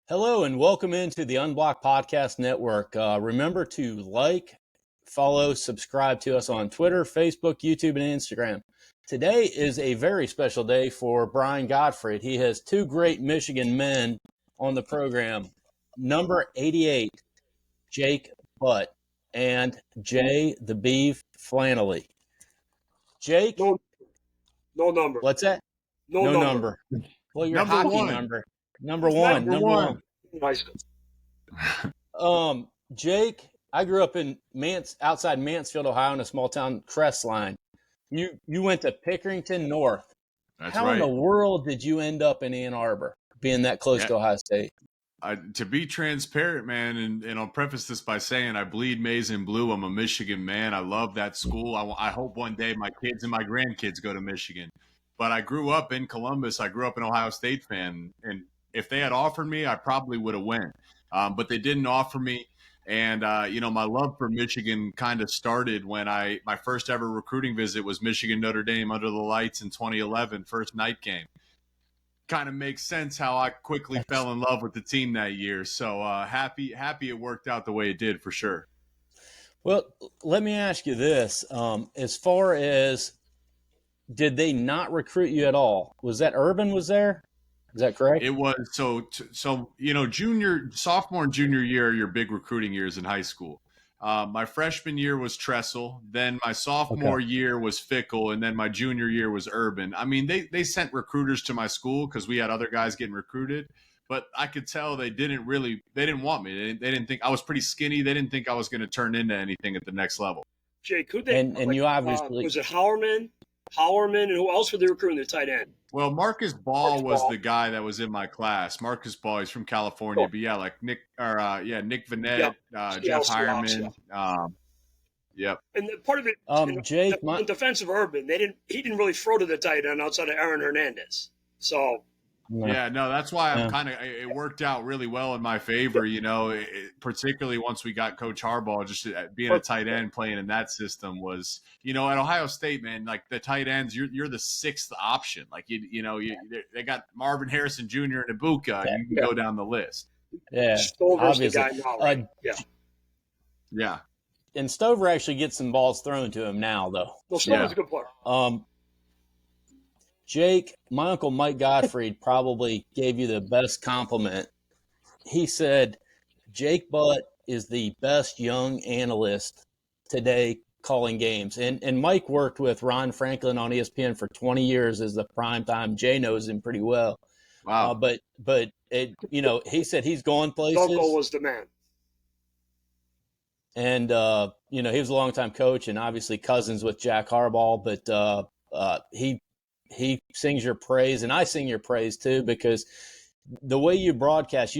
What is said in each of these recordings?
Hello and welcome into the Unblocked Podcast Network. Remember to like, follow, subscribe to us on Twitter, Facebook, YouTube, and Instagram. Today is a very special day for Brian Gottfried. He has two great Michigan men on the program. Number 88, Jake Butt, and Jay the Beav Flannelly. Jake? No number. What's that? No number. Well, your Number hockey one. number. Number one. High school. Jake, I grew up in outside Mansfield, Ohio, in a small town, Crestline. You went to Pickerington North. That's How right. in the world did you end up in Ann Arbor, being that close to Ohio State? To be transparent, man, and I'll preface this by saying I bleed maize and blue. I'm a Michigan man. I love that school. I hope one day my kids and my grandkids go to Michigan. But I grew up in Columbus. I grew up an Ohio State fan. And if they had offered me, I probably would have went. But they didn't offer me. And, my love for Michigan kind of started when my first ever recruiting visit was Michigan-Notre Dame under the lights in 2011, first night game. Kind of makes sense how I quickly fell in love with the team that year. So happy it worked out the way it did for sure. Well, let me ask you this. As far as, did they not recruit you at all? Was that Urban was there? Is that correct? It was. So sophomore and junior year are your big recruiting years in high school. My freshman year was Tressel. Then my sophomore year was Fickle. And then my junior year was Urban. I mean, they sent recruiters to my school because we had other guys getting recruited. But I could tell they didn't want me. They didn't think I was pretty skinny. They didn't think I was going to turn into anything at the next level. Jake, who they and you obviously was it Howerman, and who else were they recruiting the tight end? Well, Marcus Ball was the guy that was in my class. Marcus Ball, he's from California, but yeah, like Nick Vanette, Jeff Hireman. Yep. And part of it, Jake, in defense of Urban, he didn't really throw to the tight end outside of Aaron Hernandez. So. Yeah, no, that's why it worked out really well in my favor, particularly once we got Coach Harbaugh, just being a tight end playing in that system was, at Ohio State, man, like the tight ends, you're the sixth option. Like, they got Marvin Harrison Jr. and Ibuka. You can go down the list. Yeah, Stover's the guy now, right? Yeah. And Stover actually gets some balls thrown to him now, though. Well, Stover's a good player. Jake, my uncle Mike Gottfried probably gave you the best compliment. He said, Jake Butt is the best young analyst today calling games. And Mike worked with Ron Franklin on ESPN for 20 years as the primetime. Jay knows him pretty well. Wow. But he said he's going places. Uncle was the man. And, he was a longtime coach and obviously cousins with Jack Harbaugh. But he sings your praise, and I sing your praise too, because the way you broadcast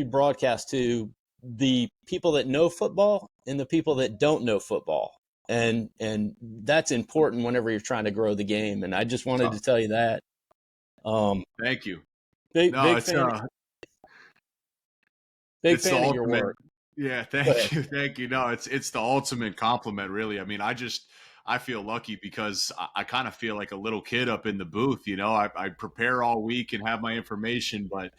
to the people that know football and the people that don't know football. And that's important whenever you're trying to grow the game. And I just wanted to tell you that. Thank you. Big fan of your work. Yeah, thank you. Thank you. No, it's the ultimate compliment, really. I mean, I feel lucky because I kind of feel like a little kid up in the booth. I prepare all week and have my information, but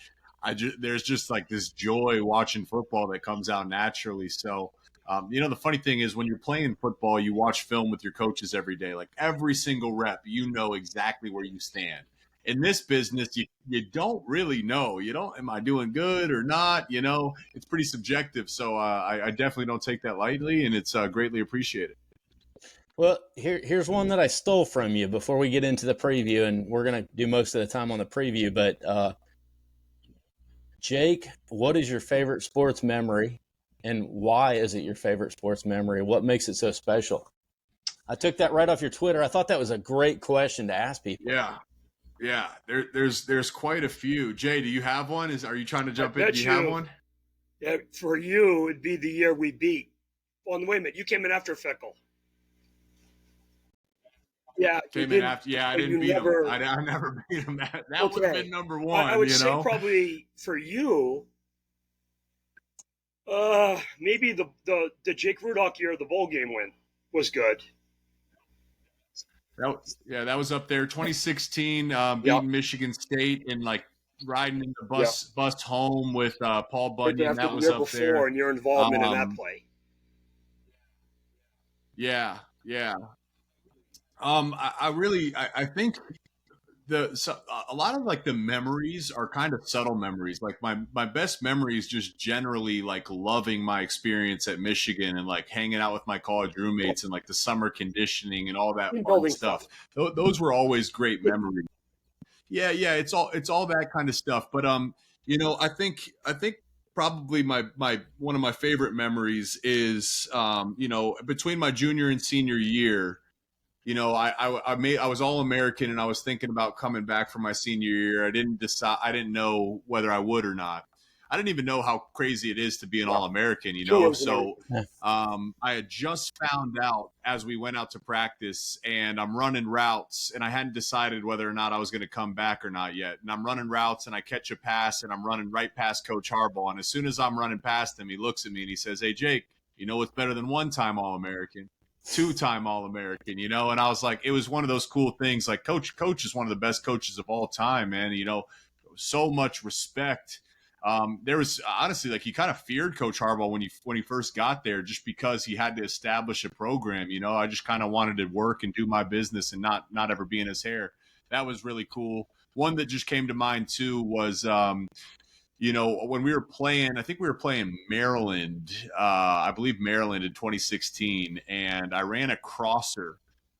there's just like this joy watching football that comes out naturally. So, the funny thing is when you're playing football, you watch film with your coaches every day, like every single rep, exactly where you stand. In this business, you don't really know. Am I doing good or not? It's pretty subjective. So I definitely don't take that lightly, and it's greatly appreciated. Well, here's one that I stole from you before we get into the preview, and we're going to do most of the time on the preview. But, Jake, what is your favorite sports memory, and why is it your favorite sports memory? What makes it so special? I took that right off your Twitter. I thought that was a great question to ask people. Yeah. There's quite a few. Jay, do you have one? Are you trying to jump in? Do you have one? Yeah, for you, it'd be the year we beat. Well, wait a minute. You came in after Fickle. Yeah, came in after. Yeah, I didn't beat him. I never beat him. That would have been number one. I would say probably for you, maybe the Jake Rudock year, the bowl game win was good. That was up there. 2016, beating Michigan State in like riding in the bus home with Paul Bunyan. After That the was year up before, there. and your involvement in that play. Yeah. I think a lot of like the memories are kind of subtle memories. Like my best memories just generally like loving my experience at Michigan and like hanging out with my college roommates and like the summer conditioning and all that fun stuff. Those were always great memories. Yeah, it's all that kind of stuff. But I think probably my one of my favorite memories is between my junior and senior year. I was all American, and I was thinking about coming back for my senior year. I didn't know whether I would or not. I didn't even know how crazy it is to be an all American, So I had just found out as we went out to practice, and I'm running routes, and I hadn't decided whether or not I was going to come back or not yet. And I'm running routes, and I catch a pass, and I'm running right past Coach Harbaugh. And as soon as I'm running past him, he looks at me and he says, "Hey, Jake, you know what's better than one-time All-American? Two-time All-American," and I was like, it was one of those cool things. Like coach is one of the best coaches of all time, man. So much respect. There was honestly like you kind of feared Coach Harbaugh when he first got there, just because he had to establish a program. I just kind of wanted to work and do my business and not ever be in his hair. That was really cool. One that just came to mind too was when we were playing, I think we were playing Maryland, I believe Maryland in 2016, and I ran a crosser.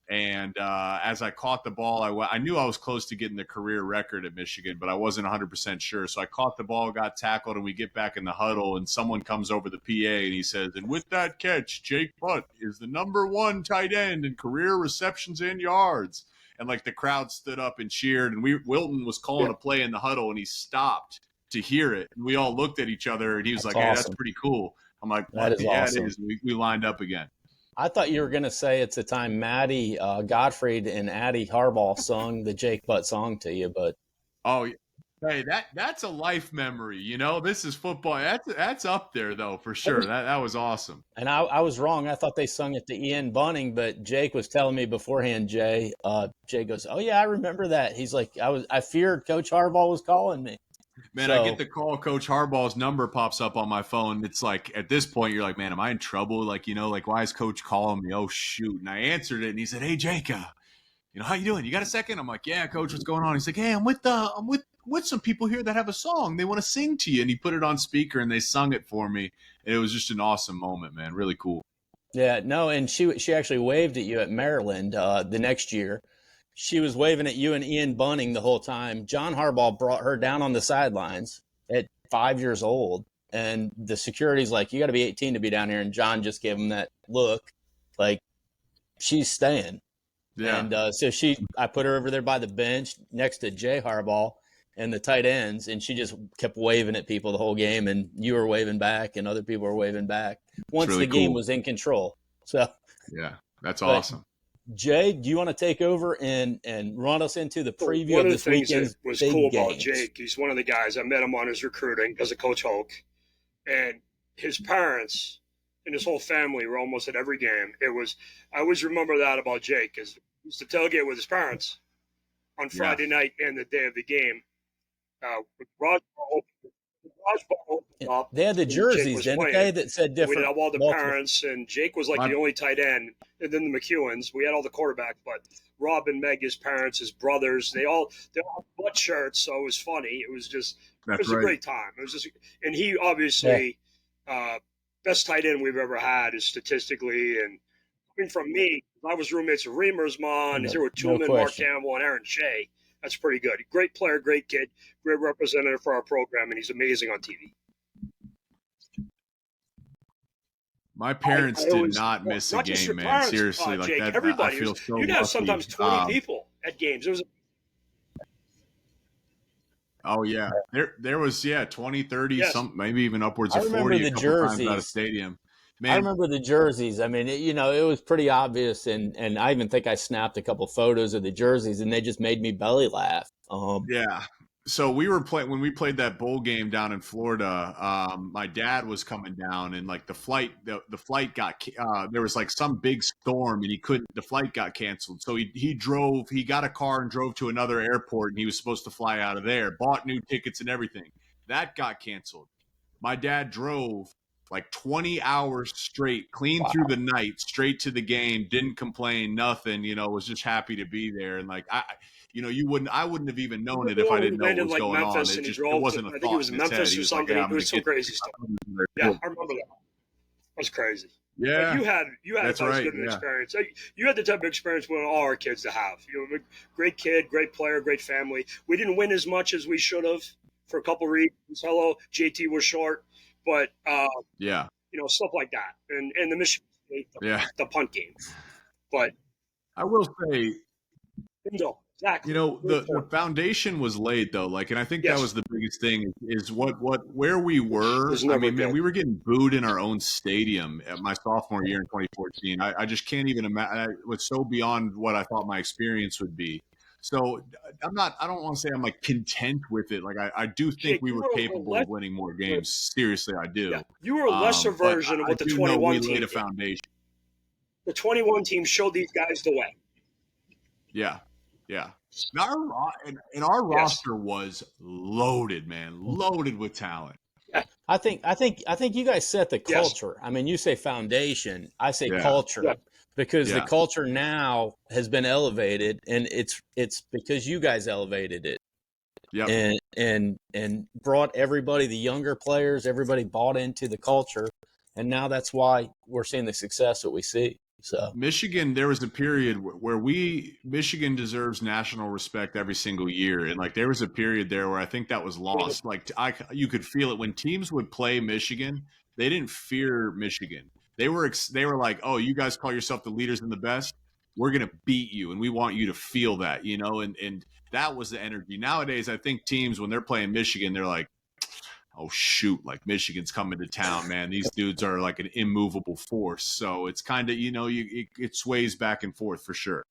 And as I caught the ball, I knew I was close to getting the career record at Michigan, but I wasn't 100% sure. So I caught the ball, got tackled, and we get back in the huddle, and someone comes over the PA, and he says, "And with that catch, Jake Butt is the #1 tight end in career receptions and yards." And like the crowd stood up and cheered, and Wilton was calling a play in the huddle, and he stopped to hear it. And we all looked at each other, and he was like, "Hey, that's pretty cool." I'm like, "That is awesome." It is. We lined up again. I thought you were going to say it's the time Maddie Gottfried and Addie Harbaugh sung the Jake Butt song to you, but hey, that's a life memory. This is football. That's up there though for sure. That was awesome. And I was wrong. I thought they sung it to Ian Bunning, but Jake was telling me beforehand. Jay goes, "Oh yeah, I remember that." He's like, I feared Coach Harbaugh was calling me. Man, I get the call. Coach Harbaugh's number pops up on my phone. It's like, at this point, you're like, man, am I in trouble? Like, why is Coach calling me? Oh, shoot. And I answered it, and he said, "Hey, Jake, how you doing? You got a second?" I'm like, "Yeah, Coach, what's going on?" He's like, "Hey, I'm with some people here that have a song. They want to sing to you." And he put it on speaker, and they sung it for me. And it was just an awesome moment, man. Really cool. Yeah, no, and she actually waved at you at Maryland the next year. She was waving at you and Ian Bunning the whole time. John Harbaugh brought her down on the sidelines at 5 years old, and the security's like, "You got to be 18 to be down here." And John just gave him that look, like, she's staying. Yeah. And so I put her over there by the bench next to Jay Harbaugh and the tight ends, and she just kept waving at people the whole game, and you were waving back, and other people were waving back once really the game was in control. So yeah, that's awesome. Jay, do you want to take over and run us into the preview of this weekend's big games? One of the things that was cool about Jake, he's one of the guys, I met him on his recruiting because of Coach Hoke, and his parents and his whole family were almost at every game. I always remember that about Jake, because he used to tailgate with his parents on Friday night and the day of the game. Raj up, they had the jerseys, didn't they, that said different. We had all the parents, and Jake was like the only tight end, and then the McEwens. We had all the quarterbacks, but Rob and Meg, his parents, his brothers, they all had butt shirts, so it was funny. It was a great time. It was just, and he obviously best tight end we've ever had is statistically, and coming from me, I was roommates with Reamersma, here with Tillman, Mark Campbell, and Aaron Shea. That's pretty good. Great player, great kid, great representative for our program, and he's amazing on TV. My parents did not miss a game, man. Parents, seriously, like Jake, that. Everybody. I feel so you'd have sometimes 20 people at games. It was. Oh yeah, there was 20, 30, some maybe even upwards of 40. I remember the jerseys out of stadium. Man. I remember the jerseys. I mean, it was pretty obvious, and I even think I snapped a couple photos of the jerseys, and they just made me belly laugh. Yeah. So we were playing when we played that bowl game down in Florida. My dad was coming down, and like the flight got there was like some big storm, and the flight got canceled. So he got a car and drove to another airport, and he was supposed to fly out of there. Bought new tickets and everything. That got canceled. My dad drove like 20 hours straight, clean through the night, straight to the game. Didn't complain, nothing. Was just happy to be there, and like I wouldn't have even known it if I didn't know what was going on. It wasn't a thought. I think it was in Memphis or something. It was some crazy stuff. Yeah, I remember that. That was crazy. Yeah, but you had as good an experience. You had the type of experience we want all our kids to have. Great kid, great player, great family. We didn't win as much as we should have for a couple of reasons. Hello, JT was short, but stuff like that, and the Michigan State, the punt game. But I will say, no. Exactly. The foundation was laid though. Like, and I think that was the biggest thing is where we were. I mean, man, we were getting booed in our own stadium at my sophomore year in 2014. I just can't even imagine. It was so beyond what I thought my experience would be. So I don't want to say I'm like content with it. Like I do think we were capable of winning more games. Seriously, I do. Yeah. You were a lesser version of what the 21 team laid a foundation. The 21 team showed these guys the way. Yeah. Yeah. And our roster was loaded, man. Loaded with talent. I think you guys set the culture. Yes. I mean, you say foundation, I say culture. Because the culture now has been elevated, and it's because you guys elevated it. Yep. And brought everybody, the younger players, everybody bought into the culture, and now that's why we're seeing the success that we see. So Michigan, there was a period where Michigan deserves national respect every single year, and like there was a period there where I think that was lost. Like you could feel it when teams would play Michigan. They didn't fear Michigan. They were like, oh, you guys call yourself the leaders and the best. We're gonna beat you, and we want you to feel that, and that was the energy. Nowadays, I think teams when they're playing Michigan, they're like, oh shoot, like Michigan's coming to town, man. These dudes are like an immovable force. So it's kind of, it sways back and forth for sure.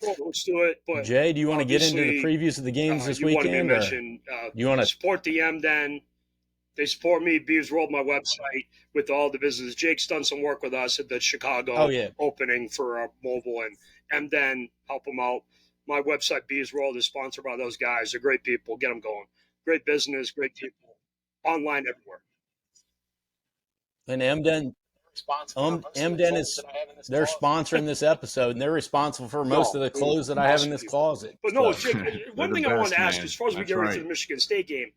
Well, let's do it. But Jay, do you want to get into the previews of the games this weekend? You want to support the MDen? They support me. Beav's World, my website, with all the business. Jake's done some work with us at the Chicago opening for mobile, and MDen help them out. My website, Beav's World, is sponsored by those guys. They're great people. Get them going. Great business, great people. Online everywhere. And MDen they're sponsoring this episode, and they're responsible for most of the clothes that I have in this closet. But no, Jake, one thing I wanted to ask, as far as we get into the Michigan State game,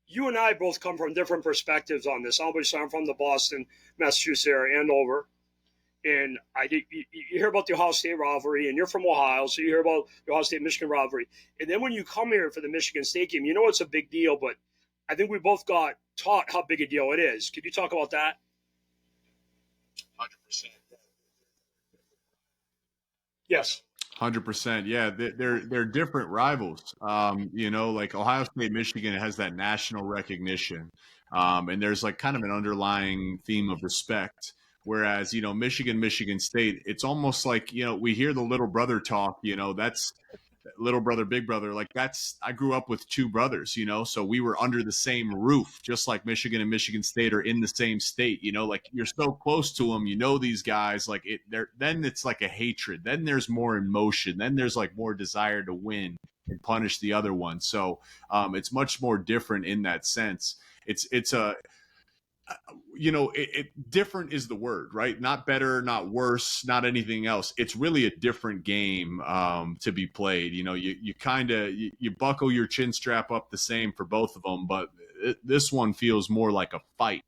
you and I both come from different perspectives on this. Obviously, I'm from the Boston, Massachusetts area, Andover. And you hear about the Ohio State rivalry, and you're from Ohio, so you hear about the Ohio State-Michigan rivalry. And then when you come here for the Michigan State game, it's a big deal, but I think we both got taught how big a deal it is. Could you talk about that? 100%. Yes. 100%. Yeah, they're different rivals. Like Ohio State, Michigan, it has that national recognition, and there's like kind of an underlying theme of respect. Whereas Michigan State, it's almost like we hear the little brother talk. That's little brother, big brother. Like I grew up with two brothers. So we were under the same roof, just like Michigan and Michigan State are in the same state. Like you're so close to them. These guys. Like then it's like a hatred. Then there's more emotion. Then there's like more desire to win and punish the other one. So it's much more different in that sense. It's a different is the word, right? Not better, not worse, not anything else. It's really a different game to be played. You kind of you buckle your chin strap up the same for both of them, but this one feels more like a fight.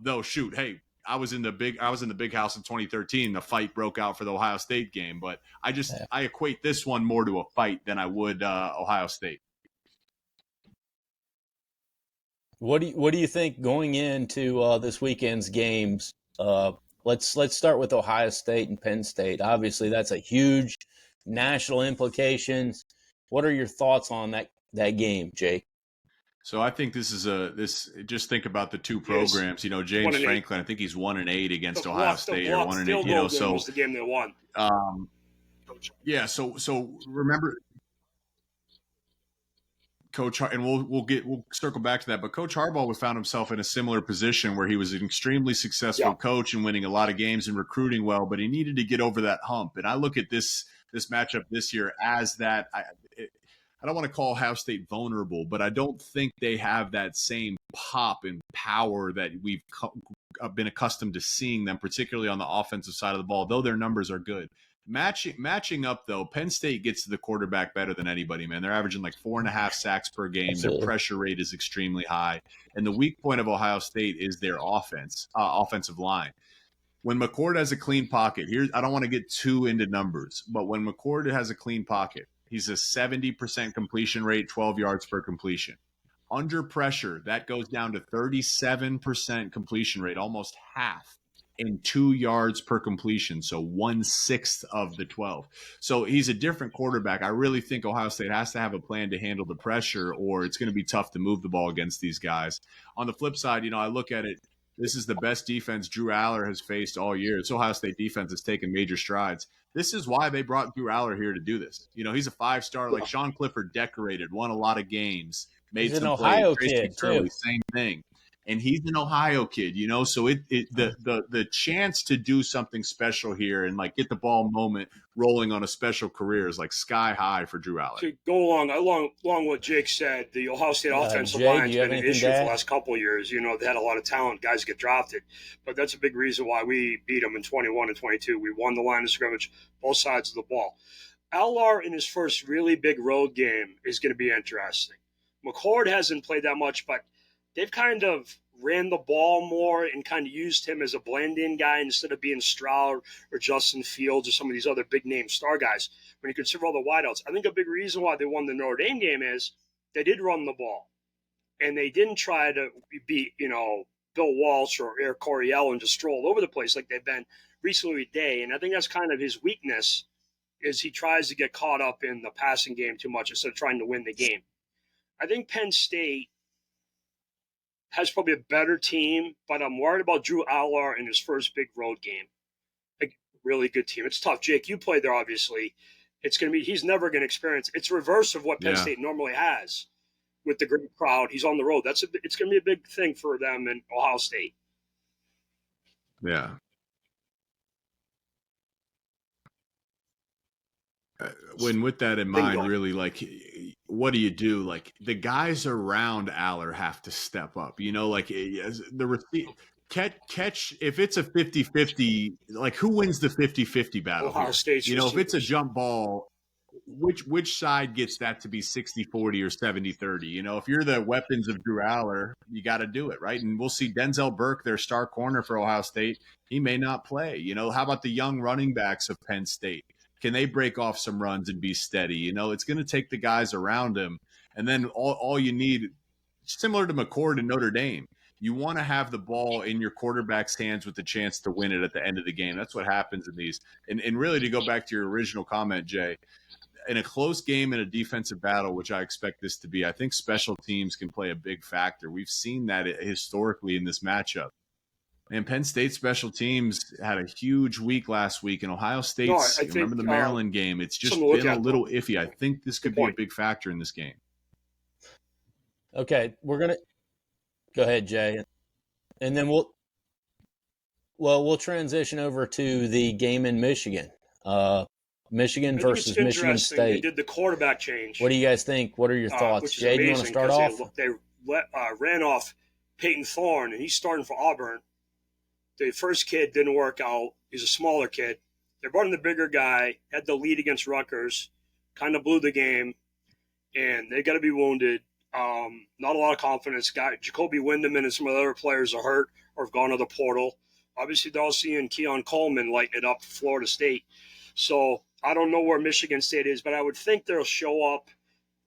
Though, shoot, hey, I was in the big house in 2013. The fight broke out for the Ohio State game, but I equate this one more to a fight than I would Ohio State. What do you think going into this weekend's games? Let's start with Ohio State and Penn State. Obviously, that's a huge national implications. What are your thoughts on that game, Jake? So I think this is just think about the two programs. James Franklin, I think he's 1-8 against Ohio State, or 1-8. So was the game they won. Yeah. So remember. Coach, and we'll circle back to that. But Coach Harbaugh found himself in a similar position where he was an extremely successful coach and winning a lot of games and recruiting well, but he needed to get over that hump. And I look at this matchup this year as that. I don't want to call Ohio State vulnerable, but I don't think they have that same pop and power that we've been accustomed to seeing them, particularly on the offensive side of the ball, though their numbers are good. Matching up, though, Penn State gets to the quarterback better than anybody, man. They're averaging like 4.5 sacks per game. Absolutely. Their pressure rate is extremely high. And the weak point of Ohio State is their offensive line. When McCord has a clean pocket, I don't want to get too into numbers, but when McCord has a clean pocket, he's a 70% completion rate, 12 yards per completion. Under pressure, that goes down to 37% completion rate, almost half, and 2 yards per completion, so 1/6 of the 12. So he's a different quarterback. I really think Ohio State has to have a plan to handle the pressure, or it's going to be tough to move the ball against these guys. On the flip side, I look at it, this is the best defense Drew Aller has faced all year. This Ohio State defense has taken major strides. This is why they brought Drew Aller here to do this. He's a 5-star, like Sean Clifford, decorated, won a lot of games, made He's some an plays. Ohio Tracy kid, Curley, too. same thing. And he's an Ohio kid, so the chance to do something special here and like get the ball moment rolling on a special career is like sky high for Drew Aller. To go along what Jake said, the Ohio State offensive Jay, line's do you have been an anything issue to for add? the last couple of years. They had a lot of talent, guys get drafted, but that's a big reason why we beat them in 21 and 22. We won the line of scrimmage, both sides of the ball. Aller in his first really big road game is going to be interesting. McCord hasn't played that much, but they've kind of ran the ball more and kind of used him as a blend-in guy instead of being Stroud or Justin Fields or some of these other big-name star guys. When you consider all the wideouts, I think a big reason why they won the Notre Dame game is they did run the ball. And they didn't try to beat, Bill Walsh or Eric Coryell and just stroll over the place like they've been recently today. And I think that's kind of his weakness, is he tries to get caught up in the passing game too much instead of trying to win the game. I think Penn State has probably a better team, but I'm worried about Drew Aller in his first big road game. Like, really good team. It's tough. Jake, you played there, obviously. He's never going to experience. It's reverse of what Penn State normally has with the great crowd. He's on the road. It's going to be a big thing for them in Ohio State. Yeah. When with that in mind, really, like, what do you do? Like, the guys around Aller have to step up, like the catch. If it's a 50-50, like, who wins the 50-50 battle? Ohio State's if it's a jump ball, which side gets that to be 60-40 or 70-30? If you're the weapons of Drew Aller, you got to do it, right? And we'll see Denzel Burke, their star corner for Ohio State. He may not play. How about the young running backs of Penn State? Can they break off some runs and be steady? It's going to take the guys around him. And then all you need, similar to McCord and Notre Dame, you want to have the ball in your quarterback's hands with the chance to win it at the end of the game. That's what happens in these. And really, to go back to your original comment, Jay, in a close game in a defensive battle, which I expect this to be, I think special teams can play a big factor. We've seen that historically in this matchup. And Penn State special teams had a huge week last week, and Ohio State's, remember the Maryland game? It's just been a little iffy. I think this could be a big factor in this game. Okay, we're going to – go ahead, Jay. And then we'll transition over to the game in Michigan. Michigan versus Michigan State. They did the quarterback change. What do you guys think? What are your thoughts? Jay, do you want to start off? They ran off Peyton Thorne, and he's starting for Auburn. The first kid didn't work out. He's a smaller kid. They brought in the bigger guy, had the lead against Rutgers, kind of blew the game, and they got to be wounded. Not a lot of confidence. Jacoby Windeman and some of the other players are hurt or have gone to the portal. Obviously, they're all seeing Keon Coleman lighting it up for Florida State. So I don't know where Michigan State is, but I would think they'll show up.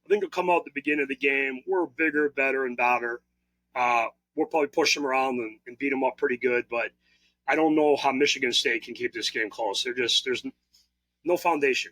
I think they'll come out at the beginning of the game. We're bigger, better, and badder. We'll probably push them around and beat them up pretty good, but I don't know how Michigan State can keep this game close. There's no foundation.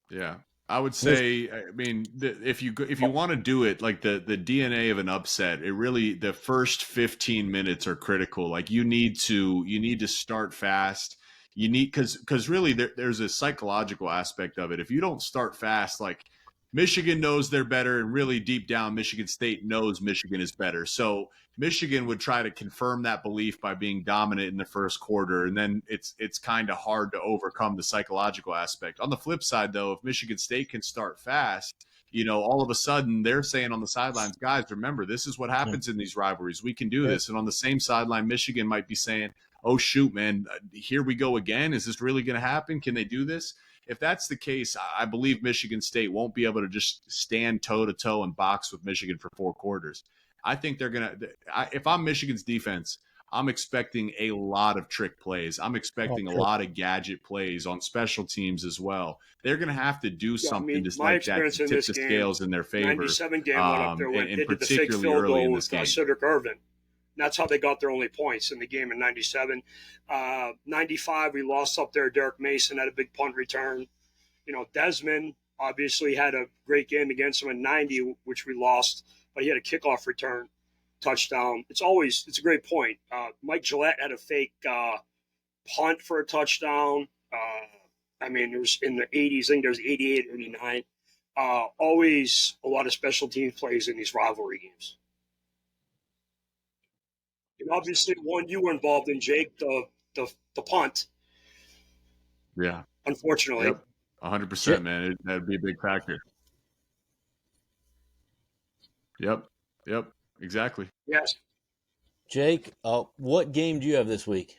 Yeah, I would say, I mean, if you want to do it, like the DNA of an upset, it really, the first 15 minutes are critical. Like you need to start fast. You need because really there's a psychological aspect of it. If you don't start fast, like Michigan knows they're better, and really deep down, Michigan State knows Michigan is better. So Michigan would try to confirm that belief by being dominant in the first quarter, and then it's kind of hard to overcome the psychological aspect. On the flip side, though, if Michigan State can start fast, all of a sudden they're saying on the sidelines, guys, remember, this is what happens in these rivalries. We can do this. And on the same sideline, Michigan might be saying, oh, shoot, man, here we go again. Is this really going to happen? Can they do this? If that's the case, I believe Michigan State won't be able to just stand toe-to-toe and box with Michigan for 4 quarters. I think they're going to – if I'm Michigan's defense, I'm expecting a lot of trick plays. I'm expecting a lot of gadget plays on special teams as well. They're going to have to do something just like that to tip the scales in their favor. 97 game went up there when they did the fake field early in goal this with game. Cedric Irvin. That's how they got their only points in the game in 97. 95, we lost up there. Derek Mason had a big punt return. Desmond obviously had a great game against him in 90, which we lost, but he had a kickoff return touchdown. It's a great point. Mike Gillette had a fake punt for a touchdown. It was in the 80s. I think there was 88, 89. Always a lot of special team plays in these rivalry games. And obviously, one you were involved in, Jake, the punt. Yeah. Unfortunately. Yep. 100%, man. That'd be a big factor. Yep. Exactly. Yes. Jake, what game do you have this week?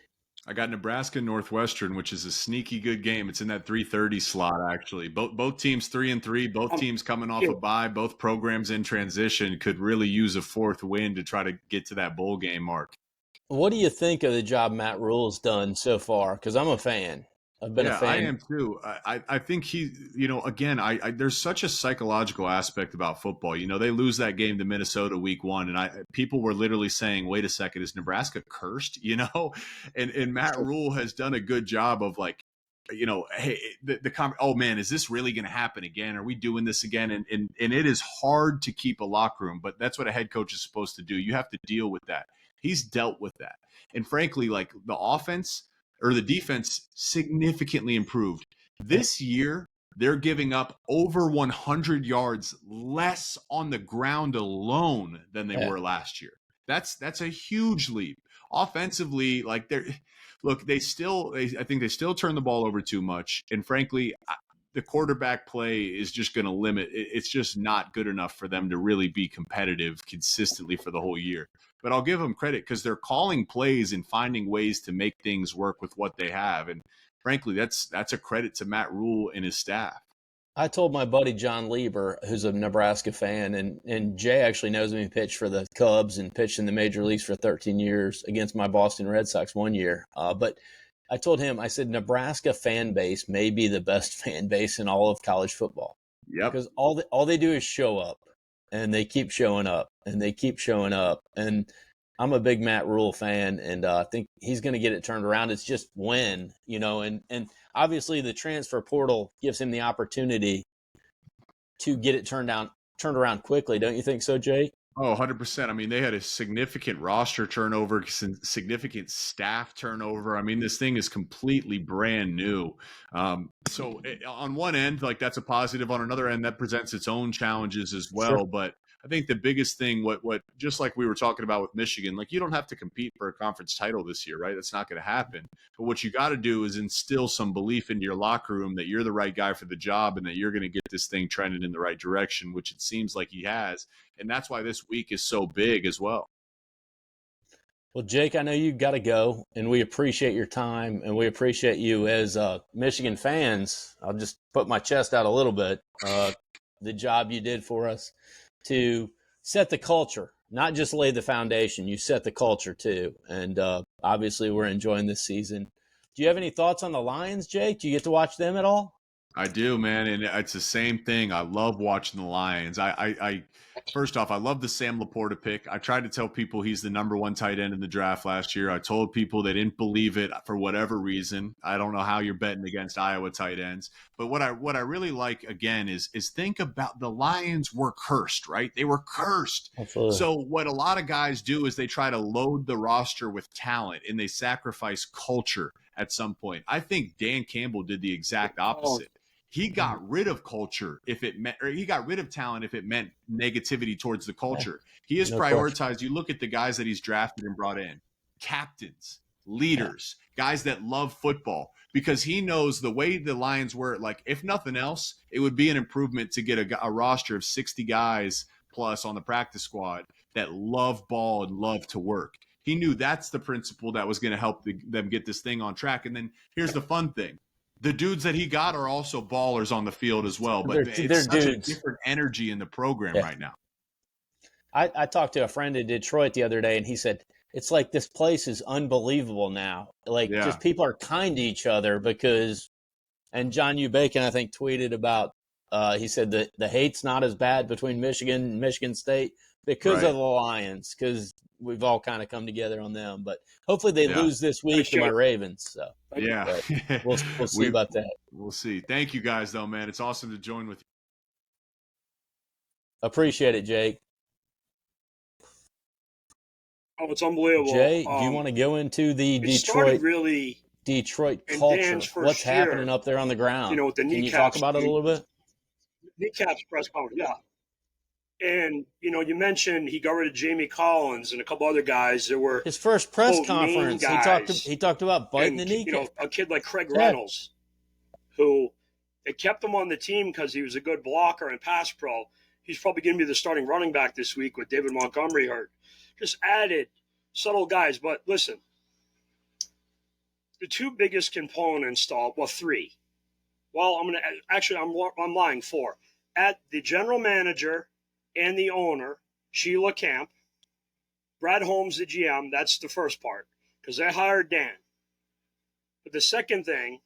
I got Nebraska Northwestern, which is a sneaky good game. It's in that 3:30 slot, actually. Both teams 3-3. Both teams coming off a bye. Both programs in transition could really use a 4th win to try to get to that bowl game mark. What do you think of the job Matt Rule's done so far? Because I'm a fan. I've been a fan. I am too. I think he, again, there's such a psychological aspect about football. They lose that game to Minnesota week 1, and people were literally saying, wait a second, is Nebraska cursed? And Matt Rule has done a good job of hey, oh man, is this really going to happen again? Are we doing this again? And it is hard to keep a locker room, but that's what a head coach is supposed to do. You have to deal with that. He's dealt with that. And frankly, the offense or the defense significantly improved. This year, they're giving up over 100 yards less on the ground alone than they were last year. That's a huge leap. Offensively, I think they still turn the ball over too much. And frankly, the quarterback play is just going to limit. It's just not good enough for them to really be competitive consistently for the whole year. But I'll give them credit because they're calling plays and finding ways to make things work with what they have. And frankly, that's a credit to Matt Rule and his staff. I told my buddy John Lieber, who's a Nebraska fan, and Jay actually knows me, pitched for the Cubs and pitched in the major leagues for 13 years against my Boston Red Sox one year. But I told him, I said, Nebraska fan base may be the best fan base in all of college football. Yep. Because all they do is show up, and they keep showing up, and they keep showing up. And I'm a big Matt Rule fan, and I think he's going to get it turned around. It's just when, and obviously the transfer portal gives him the opportunity to get it turned around quickly. Don't you think so, Jake? Oh, 100%. I mean, they had a significant roster turnover, significant staff turnover. I mean, this thing is completely brand new. So on one end, that's a positive. On another end, that presents its own challenges as well. Sure. But I think the biggest thing, what just like we were talking about with Michigan, you don't have to compete for a conference title this year, right? That's not going to happen. But what you got to do is instill some belief into your locker room that you're the right guy for the job and that you're going to get this thing trending in the right direction, which it seems like he has. And that's why this week is so big as well. Well, Jake, I know you've got to go, and we appreciate your time, and we appreciate you as Michigan fans. I'll just put my chest out a little bit. The job you did for us to set the culture, not just lay the foundation. You set the culture too. And obviously we're enjoying this season. Do you have any thoughts on the Lions, Jake? Do you get to watch them at all? I do, man. And it's the same thing. I love watching the Lions. I first off, I love the Sam Laporta pick. I tried to tell people he's the #1 tight end in the draft last year. I told people they didn't believe it for whatever reason. I don't know how you're betting against Iowa tight ends. But what I really like, again, is think about the Lions were cursed, right? They were cursed. Absolutely. So what a lot of guys do is they try to load the roster with talent and they sacrifice culture at some point. I think Dan Campbell did the exact opposite. He got rid of culture if it meant, or he got rid of talent if it meant negativity towards the culture. He has prioritized. You look at the guys that he's drafted and brought in, captains, leaders, guys that love football, because he knows the way the Lions were, like, if nothing else, it would be an improvement to get a roster of 60 guys plus on the practice squad that love ball and love to work. He knew that's the principle that was going to help them get this thing on track. And then here's the fun thing. The dudes that he got are also ballers on the field as well, but it's such a different energy in the program right now. I talked to a friend in Detroit the other day, and he said, it's like this place is unbelievable now. Like, just people are kind to each other because, and John U. Bacon, I think, tweeted about, he said that the hate's not as bad between Michigan and Michigan State because of the Lions, because we've all kind of come together on them. But hopefully they lose this week to my Ravens. So we'll see about that. We'll see. Thank you guys, though, man. It's awesome to join with you. Appreciate it, Jake. Oh, it's unbelievable. Jay, do you want to go into the Detroit culture? What's happening up there on the ground? You know, with the kneecaps. Can you talk about it a little bit? Kneecaps press conference, And, you know, you mentioned he got rid of Jamie Collins and a couple other guys that were his first press conference. He talked about biting the kneecap. You know, a kid like Craig Reynolds, who they kept him on the team because he was a good blocker and pass pro. He's probably going to be the starting running back this week with David Montgomery hurt. Just added subtle guys. But listen, the two biggest components, three. Well, I'm lying, four. At the general manager and the owner, Sheila Camp, Brad Holmes, the GM, that's the first part, because they hired Dan. But the second thing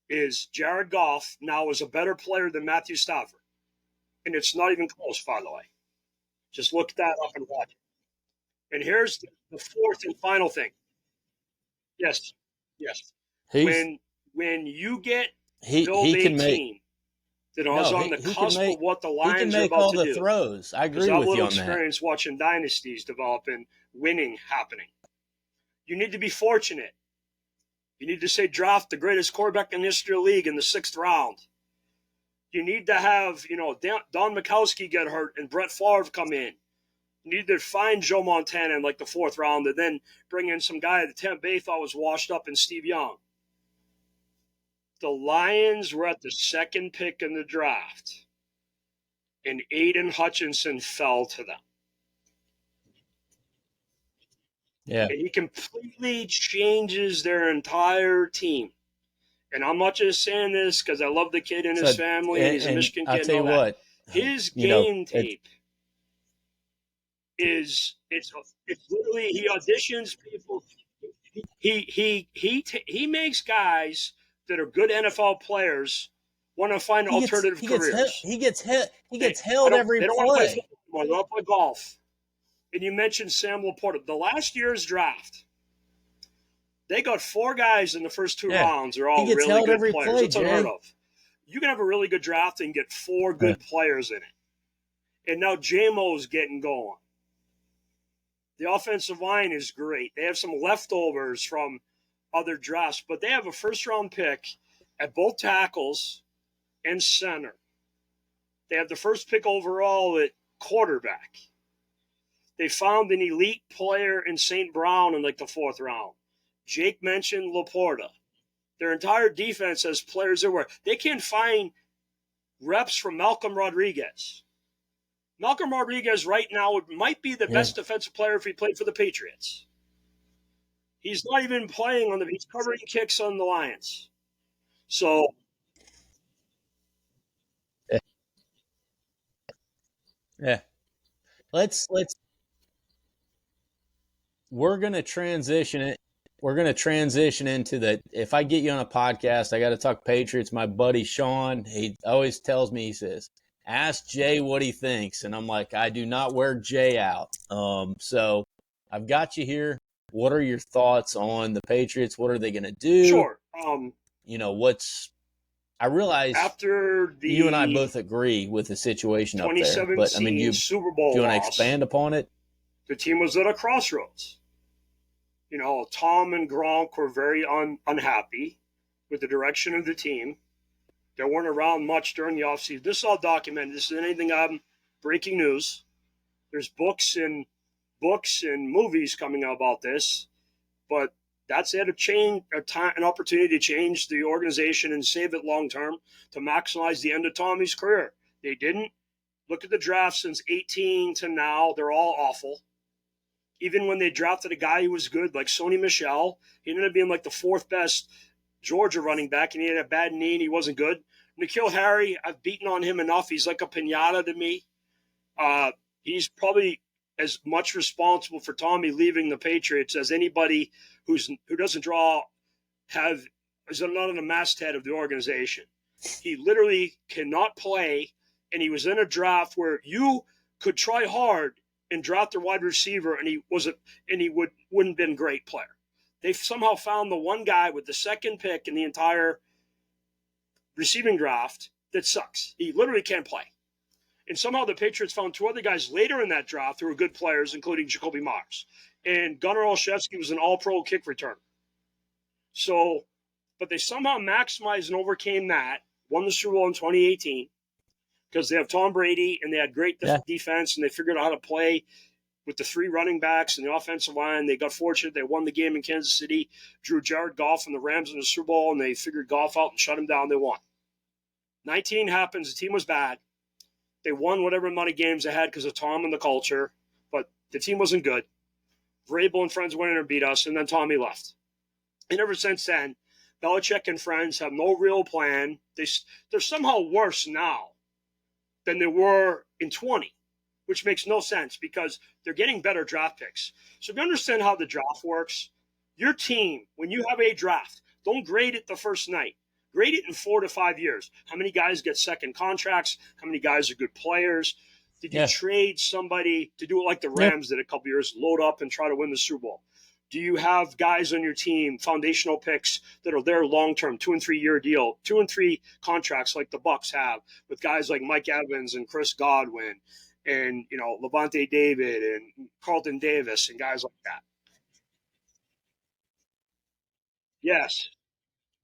is Jared Goff now is a better player than Matthew Stafford. And it's not even close, by the way. Just look that up and watch it. And here's the fourth and final thing. Yes. When you get build a team that is on the cusp of what the Lions are about to do. Throws. I agree with you on that. I've experience watching dynasties develop and winning happening. You need to be fortunate. You need to say draft the greatest quarterback in the history of the league in the 6th round. You need to have, Don Mikowski get hurt and Brett Favre come in. You need to find Joe Montana in like the 4th round and then bring in some guy that Tampa Bay thought was washed up in Steve Young. The Lions were at the 2nd pick in the draft, and Aiden Hutchinson fell to them. Yeah. And he completely changes their entire team. And I'm not just saying this because I love the kid and his family, and he's a Michigan kid. I'll tell you what. His game tape it's literally he auditions people. He makes guys that are good NFL players want to find alternative careers. He gets held every play. They don't want to play football. They want to play golf. And you mentioned Sam Laporta. The last year's draft, they got 4 guys in the first 2 rounds. They're all really good players. It's unheard of. You can have a really good draft and get 4 good players in it. And now J-Mo's getting going. The offensive line is great. They have some leftovers from other drafts, but they have a first-round pick at both tackles and center. They have the first pick overall at quarterback. They found an elite player in St. Brown in like the 4th round. Jake mentioned Laporta. Their entire defense has players that they can't find reps from Malcolm Rodriguez. Malcolm Rodriguez right now might be the best defensive player if he played for the Patriots. He's not even playing he's covering kicks on the Lions. So let's we're going to transition it. We're going to transition into that. If I get you on a podcast, I got to talk Patriots. My buddy Sean, he always tells me, he says, ask Jay what he thinks. And I'm like, I do not wear Jay out. So I've got you here. What are your thoughts on the Patriots? What are they going to do? Sure. I realize after you and I both agree with the situation up there. But I mean, Super Bowl do you want to expand upon it? The team was at a crossroads. Tom and Gronk were very unhappy with the direction of the team. They weren't around much during the offseason. This is all documented. This is anything breaking news. There's books and movies coming out about this, but that's it. An opportunity to change the organization and save it long term to maximize the end of Tommy's career. They didn't. Look at the draft since 18 to now. They're all awful. Even when they drafted a guy who was good, like Sony Michel, he ended up being like the fourth best Georgia running back, and he had a bad knee and he wasn't good. N'Keal Harry, I've beaten on him enough. He's like a pinata to me. He's probably as much responsible for Tommy leaving the Patriots as anybody who doesn't is not on the masthead of the organization. He literally cannot play, and he was in a draft where you could try hard and draft a wide receiver, and he wouldn't have been a great player. They somehow found the one guy with the second pick in the entire receiving draft that sucks. He literally can't play. And somehow the Patriots found two other guys later in that draft who were good players, including Jacoby Myers. And Gunnar Olszewski was an all-pro kick returner. So, but they somehow maximized and overcame that, won the Super Bowl in 2018, because they have Tom Brady and they had great defense and they figured out how to play with the three running backs and the offensive line. They got fortunate. They won the game in Kansas City, drew Jared Goff and the Rams in the Super Bowl, and they figured Goff out and shut him down. They won. 19 happens. The team was bad. They won whatever amount of games they had because of Tom and the culture, but the team wasn't good. Vrabel and friends went in and beat us, and then Tommy left. And ever since then, Belichick and friends have no real plan. They're somehow worse now than they were in 20, which makes no sense because they're getting better draft picks. So if you understand how the draft works, your team, when you have a draft, don't grade it the first night. Grade it in 4 to 5 years. How many guys get second contracts? How many guys are good players? Did you trade somebody to do it like the Rams did a couple years, load up and try to win the Super Bowl? Do you have guys on your team, foundational picks that are there long-term, 2 and 3 year deal, 2 and 3 contracts like the Bucs have with guys like Mike Evans and Chris Godwin and, Levante David and Carlton Davis and guys like that? Yes.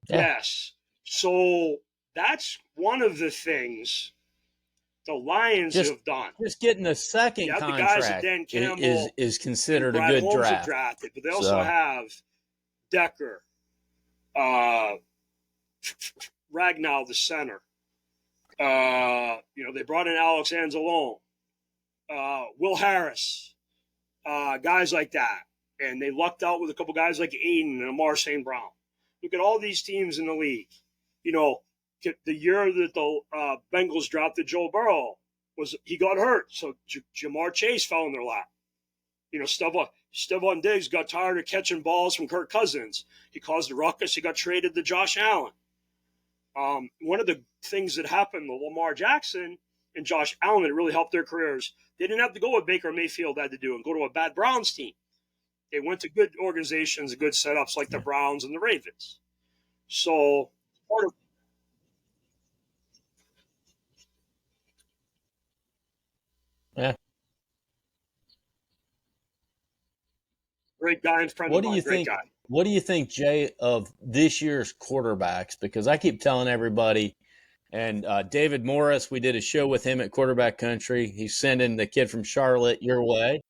Yeah. Yes. So that's one of the things the Lions have done. Just getting a second contract the guys that Dan Campbell is considered a good draft. Drafted, but they also have Decker, Ragnow, the center. They brought in Alex Anzalone, Will Harris, guys like that. And they lucked out with a couple guys like Aiden and Amar St. Brown. Look at all these teams in the league. The year that the Bengals drafted Joe Burrow, he got hurt. So Jamar Chase fell in their lap. Stephon Diggs got tired of catching balls from Kirk Cousins. He caused a ruckus. He got traded to Josh Allen. One of the things that happened with Lamar Jackson and Josh Allen that really helped their careers, they didn't have to go what Baker Mayfield had to do and go to a bad Browns team. They went to good organizations, good setups like the Browns and the Ravens. So part of great guy and friend of mine. Great guy. What do you think, Jay, of this year's quarterbacks? Because I keep telling everybody, and David Morris, we did a show with him at Quarterback Country. He's sending the kid from Charlotte your way.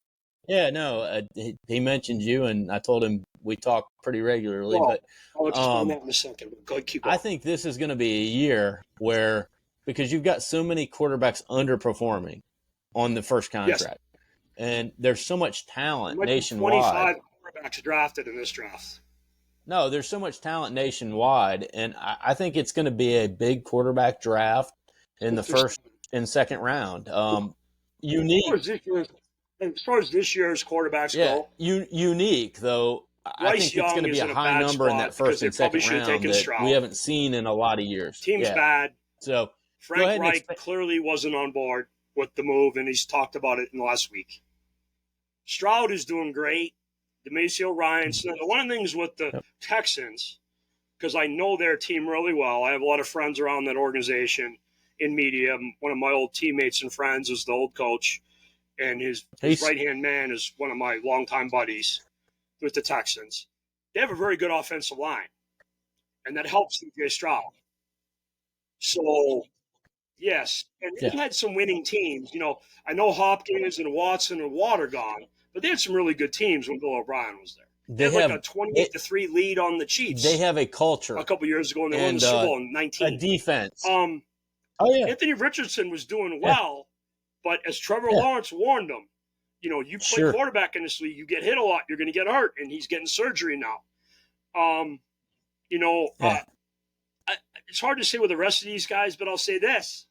Yeah, no, he mentioned you, and I told him we talk pretty regularly. Well, I'll explain that in a second. Go ahead, keep going. I think this is going to be a year where, because you've got so many quarterbacks underperforming on the first contract, and there's so much talent nationwide. 25 quarterbacks drafted in this draft. No, there's so much talent nationwide, and I think it's going to be a big quarterback draft in the first and second round. Unique. As far as this year's quarterbacks go. Unique, though. I think it's going to be a high number in that first and second round that we haven't seen in a lot of years. Team's bad. So Frank Reich clearly wasn't on board with the move, and he's talked about it in the last week. Stroud is doing great. DeMacio Ryans. One of the things with the Texans, because I know their team really well, I have a lot of friends around that organization in media. One of my old teammates and friends is the old coach, and his right-hand man is one of my longtime buddies. with the Texans. They have a very good offensive line, and that helps C.J. Stroud. So, yes, and they had some winning teams. I know Hopkins and Watson and Watt are gone, but they had some really good teams when Bill O'Brien was there. They had like a 28-3 lead on the Chiefs. They have a culture. A couple years ago, and they won the Super Bowl in 19. A defense. Anthony Richardson was doing well, but as Trevor Lawrence warned him, you play quarterback in this league, you get hit a lot, you're going to get hurt, and he's getting surgery now. It's hard to say with the rest of these guys, but I'll say this,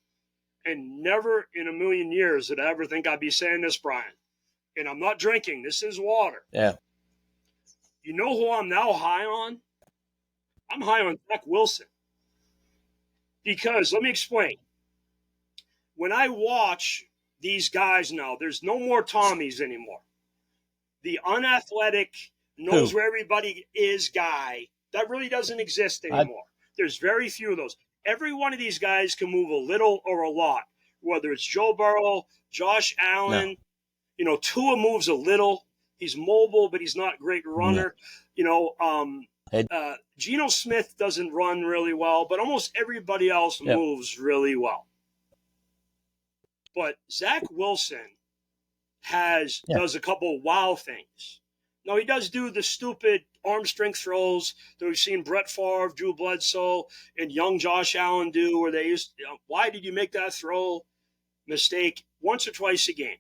and never in a million years did I ever think I'd be saying this, Brian, and I'm not drinking. This is water. Yeah. You know who I'm now high on? I'm high on Zach Wilson. Because, let me explain. When I watch these guys now, there's no more Tommies anymore. The unathletic, knows where everybody is guy, that really doesn't exist anymore. There's very few of those. Every one of these guys can move a little or a lot, whether it's Joe Burrow, Josh Allen. Tua moves a little. He's mobile, but he's not a great runner. Geno Smith doesn't run really well, but almost everybody else moves really well. But Zach Wilson does a couple of wow things. Now, he does do the stupid arm strength throws that we've seen Brett Favre, Drew Bledsoe, and young Josh Allen do, where they used, why did you make that throw mistake once or twice a game?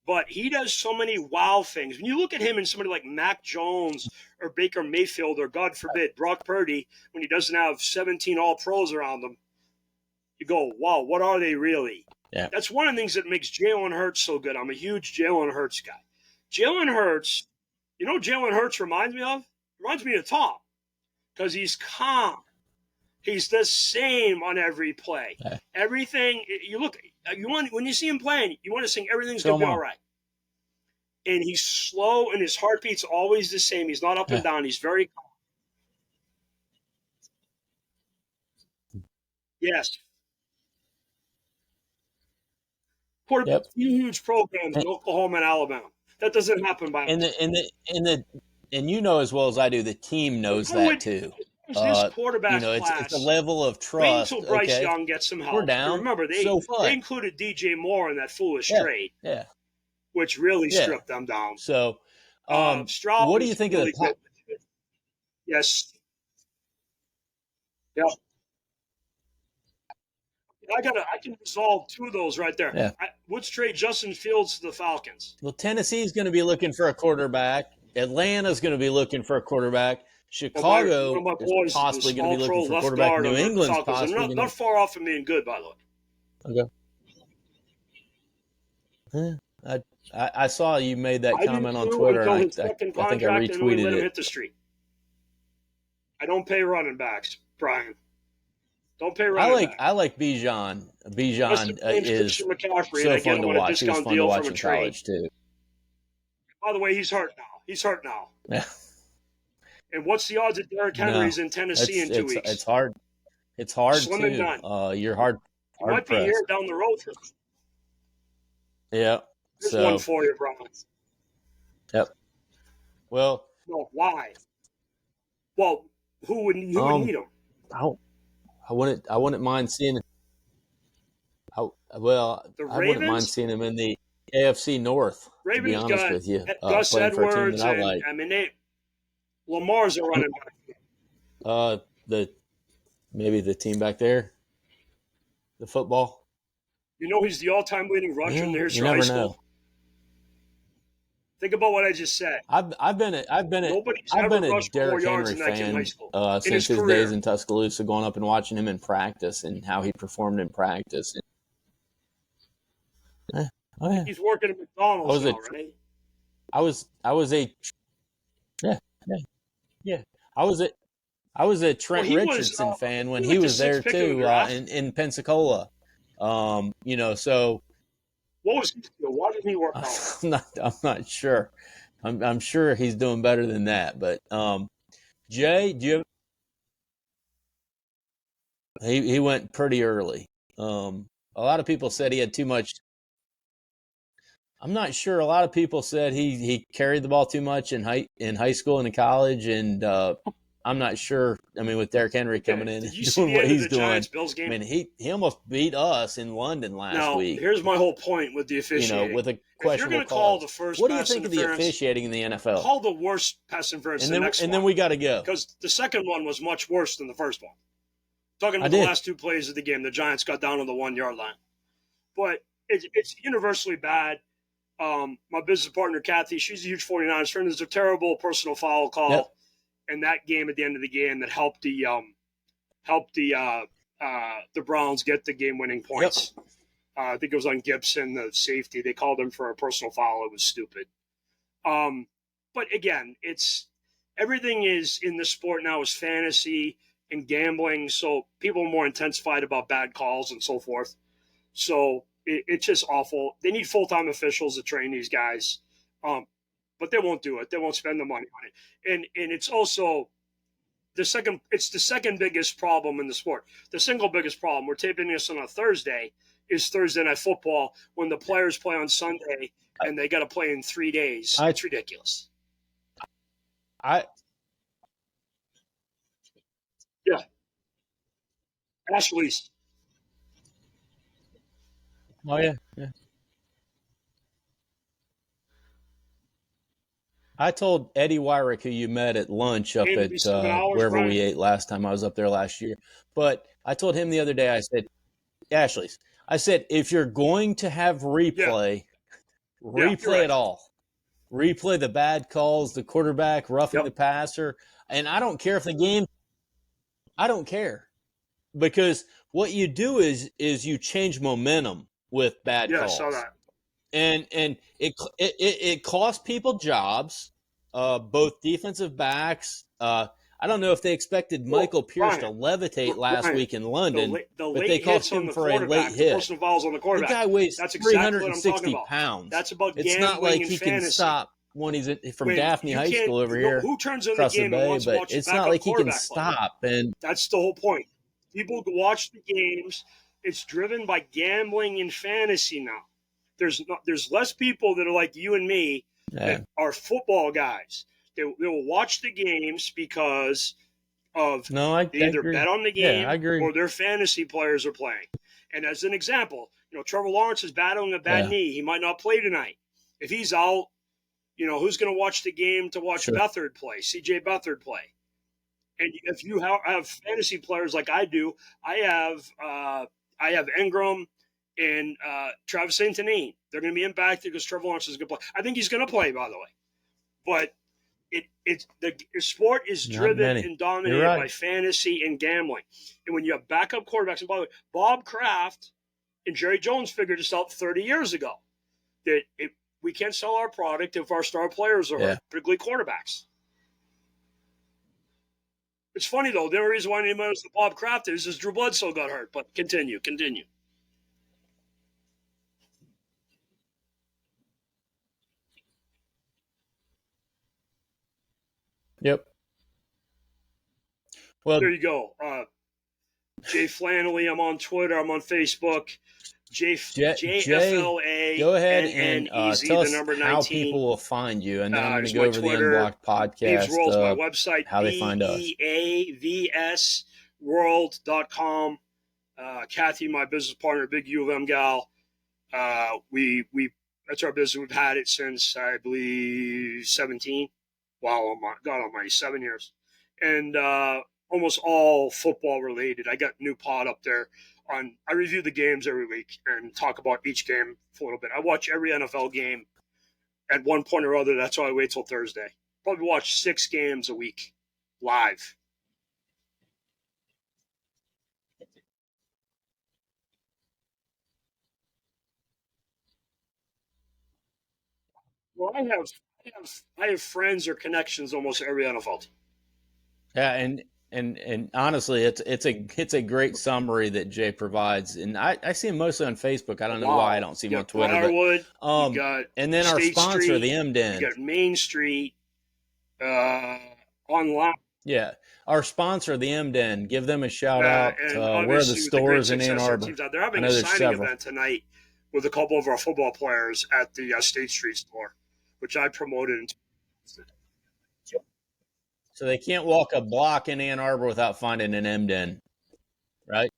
But he does so many wow things. When you look at him and somebody like Mac Jones or Baker Mayfield or, God forbid, Brock Purdy, when he doesn't have 17 All-Pros around him, you go, wow, what are they really? Yeah. That's one of the things that makes Jalen Hurts so good. I'm a huge Jalen Hurts guy. Jalen Hurts, Jalen Hurts reminds me of? Reminds me of Tom, because he's calm. He's the same on every play. Yeah. Everything, when you see him playing, you want to think everything's going to be all right. And he's slow, and his heartbeat's always the same. He's not up and down. He's very calm. Yes. Quarterback, huge programs in Oklahoma and Alabama. That doesn't happen by and as well as I do, the team knows that too. This quarterback class, it's a level of trust. Wait until Bryce Young gets some help. We're down. And remember, they included DJ Moore in that foolish trade, which really stripped them down. So, Stroud, what do you think really of the? Yes. Yeah. I can resolve two of those right there. Yeah. Let's trade Justin Fields to the Falcons. Well, Tennessee's going to be looking for a quarterback. Atlanta's going to be looking for a quarterback. Chicago is possibly going to be looking for a quarterback. New England's possibly not far off from being good, by the way. Okay. I saw you made that comment on Twitter. And I think I retweeted it. Hit the street. I don't pay running backs, Brian. Don't pay running backs. I like Bijan. Bijan is so fun to watch. He was fun to watch in college too. By the way, he's hurt now. Yeah. And what's the odds that Derrick Henry's in Tennessee in 2 weeks? It's hard. It's hard Slim and done. You're hard. He might be here down the road. Yeah. There's one for you, Brian. Yep. Well. No, why? Well, who would need him? I wouldn't mind seeing it. I wouldn't mind seeing him in the AFC North. Ravens, to be honest with you, Gus Edwards, Lamar's a running back. Maybe the team back there, the football. He's the all-time leading rusher in the history of high school. Know. Think about what I just said. I've been a Derrick Henry fan since his days in Tuscaloosa, going up and watching him in practice and how he performed in practice. He's working at McDonald's now, right? I was a Trent Richardson fan when he was there too in Pensacola. So. What was he doing? Why didn't he work out? I'm not sure. I'm sure he's doing better than that. But Jay, do you? He went pretty early. A lot of people said he had too much. I'm not sure. A lot of people said he carried the ball too much in high school and in college, and I'm not sure. I mean, with Derrick Henry coming in and doing what he's doing, Giants-Bills game? I mean, he almost beat us in London last week. Here's my whole point with the officiating. With a questionable if you're going to call the first what do you think of the officiating in the NFL? Call the worst pass interference and then we got to go. Because the second one was much worse than the first one. Talking about the last two plays of the game, the Giants got down on the 1 yard line. But it's universally bad. My business partner, Kathy, she's a huge 49ers fan. There's a terrible personal foul call in that game at the end of the game that helped the Browns get the game-winning points. Yep. I think it was on Gibson, the safety. They called him for a personal foul. It was stupid. But again, everything is in the sport now is fantasy and gambling, so people are more intensified about bad calls and so forth. So it's just awful. They need full-time officials to train these guys, but they won't do it. They won't spend the money on it. And it's also the second biggest problem in the sport. The single biggest problem, we're taping this on a Thursday, is Thursday Night Football when the players play on Sunday and they got to play in 3 days. It's ridiculous. Ashley's. Oh, yeah. I told Eddie Wyrick, who you met at lunch up at wherever we ate last time. I was up there last year. But I told him the other day, I said, Ashley's, if you're going to have replay it all. Replay the bad calls, the quarterback roughing the passer. And I don't care if the game – I don't care. Because what you do is you change momentum with bad calls. Yeah, I saw that. And it cost people jobs, both defensive backs. I don't know if they expected Michael Pierce to levitate last week in London, but they cost him for a late hit. Personal fouls on the quarterback. The guy weighs That's 360 pounds. That's about it's not like he can stop when he's from Daphne High School over here. Who turns in the game and wants to watch it's not like he can stop. And that's the whole point. People watch the games. It's driven by gambling and fantasy now. There's less people that are like you and me that are football guys. They will watch the games because of they either bet on the game or their fantasy players are playing. And as an example, Trevor Lawrence is battling a bad knee. He might not play tonight. If he's out, who's going to watch the game to watch Beathard play, CJ Beathard play? And if you have fantasy players like I do, I have Ingram and Travis St-Anine. They're going to be impacted because Trevor Lawrence is going to play. I think he's going to play, by the way. But the sport is driven and dominated by fantasy and gambling. And when you have backup quarterbacks, and by the way, Bob Kraft and Jerry Jones figured this out 30 years ago, that we can't sell our product if our star players are hurt, particularly quarterbacks. It's funny, though. The only reason why anybody knows the Bob Kraft is Drew Bledsoe got hurt. But continue. Yep. Well, there you go. Jay Flannelly. I'm on Twitter. I'm on Facebook. JFLA. Go ahead and tell us how people will find you, and then I'm going to go over Twitter, the Unblocked podcast. Beav's World's my website. How they find us. BeavsWorld.com. Kathy, my business partner, big U of M gal. We that's our business. We've had it since I believe 17. Wow, God Almighty, 7 years, and almost all football related. I got new pod up there. I review the games every week and talk about each game for a little bit. I watch every NFL game at one point or other. That's why I wait till Thursday. Probably watch 6 games a week live. Well, I have friends or connections almost every NFL team. Yeah, and honestly, it's a great summary that Jay provides, and I see him mostly on Facebook. I don't know why I don't see him on Twitter. Briarwood, but, you got and then State our sponsor, Street, the M-Den. You got Main Street, online. Yeah, our sponsor, the M-Den. Give them a shout out. Where are the stores in Ann Arbor? They're having a signing event tonight with a couple of our football players at the State Street store, which I promoted. So they can't walk a block in Ann Arbor without finding an M-Den, right?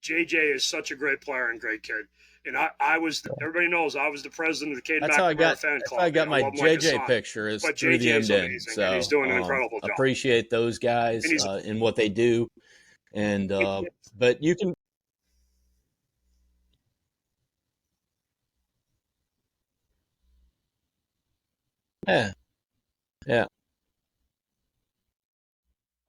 JJ is such a great player and great kid. And I was, everybody knows, I was the president of the Cade That's how McNamara fan club. I got my JJ like picture is but through JJ the M-Den. amazing, so and he's doing an incredible job. Appreciate those guys and what they do. And but you can. Yeah. Yeah.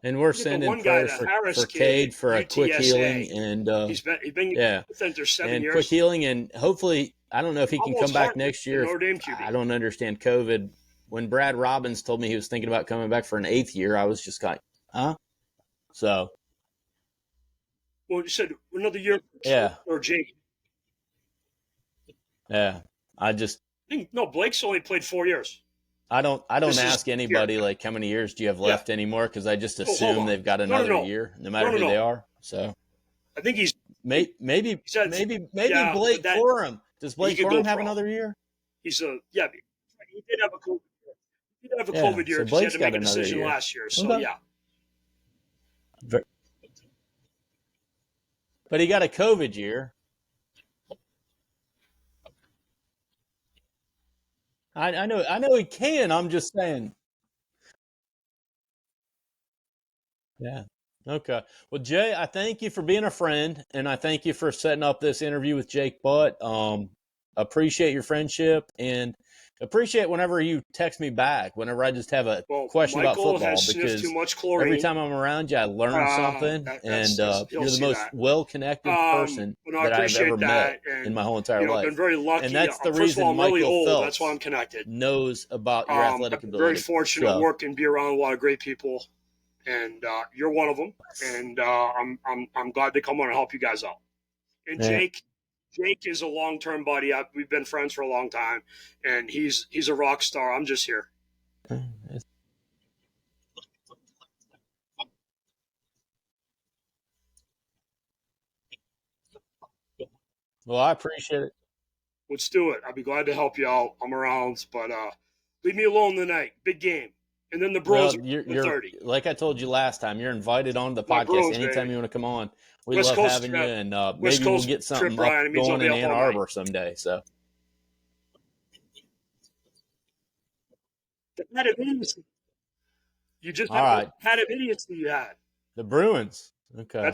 And we're sending prayers for Cade for a quick healing, and he's been there 7 years. Quick healing, and hopefully, I don't know if he can come back next year. I don't understand COVID. When Brad Robbins told me he was thinking about coming back for an 8th year, I was just like, huh? So. Well, you said another year. Or Jake. Yeah, no. Blake's only played 4 years. I don't ask anybody like how many years do you have left anymore, because I just assume they've got another year, no matter who they are. So I think he's maybe Blake Corum. Does Blake Corum have another year? He's he did have a COVID year. He did have a COVID year because he had to make a decision last year. So But he got a COVID year. I know he can. I'm just saying. Yeah. Okay. Well, Jay, I thank you for being a friend, and I thank you for setting up this interview with Jake Butt. Appreciate your friendship, and appreciate whenever you text me back, whenever I just have a question about football, because every time I'm around you, I learn something, and you're the most well-connected person that I've ever met in my whole entire life. I've been very lucky. And that's the reason Michael Phelps that's why I'm connected. knows about your athletic ability. Very fortunate to work and be around a lot of great people, and you're one of them. And I'm glad to come on and help you guys out. And Jake is a long-term buddy. We've been friends for a long time, and he's a rock star. I'm just here. Well, I appreciate it. Let's do it. I'd be glad to help you out. I'm around, but leave me alone tonight. Big game. And then the Bros are 30. Like I told you last time, you're invited on the podcast anytime you want to come on. We love having you, and maybe we'll get something going in Ann Arbor someday. So. Had of idiocy. You just had of idiocy you had. The Bruins. Okay.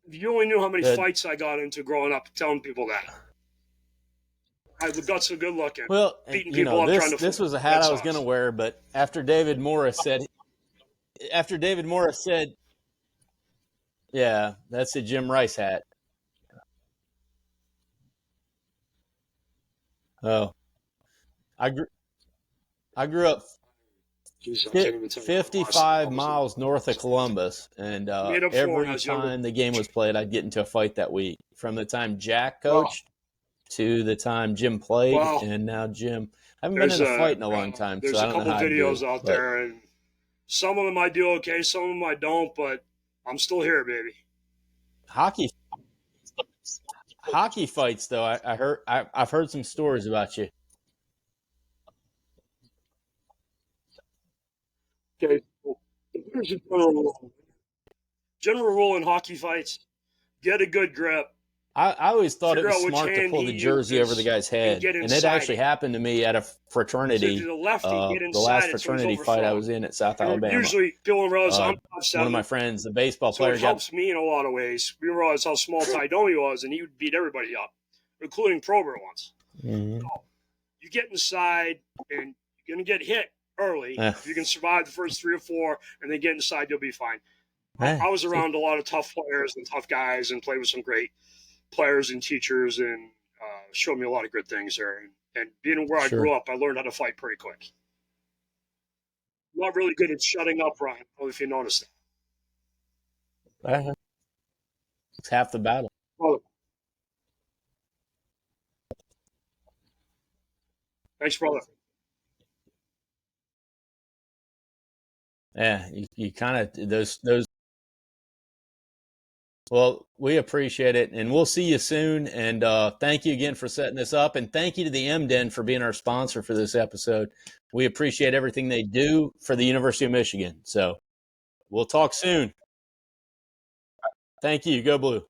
You only knew how many fights I got into growing up telling people that. The guts are good looking. Well, this was a hat I was going to wear, but after David Morris said, yeah, that's a Jim Rice hat. Oh, I grew up 55 miles north of Columbus, and every time the game was played, I'd get into a fight that week. From the time Jack coached to the time Jim played, and now Jim. I haven't been in a fight in a long time, so I don't know how to do it. There's a couple videos out there, and some of them I do okay, some of them I don't, but I'm still here, baby. Hockey fights, though. I've heard some stories about you. Okay, here's a general rule in hockey fights: get a good grip. I always thought it was smart to pull the jersey over the guy's head, and it actually happened to me at a fraternity. So the last fraternity fight I was in at South Alabama. Usually, people realize I'm 5'7". One of my friends, the baseball player, it helps me in a lot of ways. We realized how small Tydomi was, and he would beat everybody up, including Probert once. Mm-hmm. So you get inside, and you're going to get hit early. If you can survive the first 3 or 4, and then get inside, you'll be fine. I was around a lot of tough players and tough guys, and played with some great players and teachers, and showed me a lot of good things there. And being where I grew up, I learned how to fight pretty quick. I'm not really good at shutting up, Ryan, if you noticed that. It's half the battle. Thanks, brother. Yeah, you kind of those Well, we appreciate it, and we'll see you soon. And thank you again for setting this up, and thank you to the M-Den for being our sponsor for this episode. We appreciate everything they do for the University of Michigan. So we'll talk soon. Thank you. Go Blue.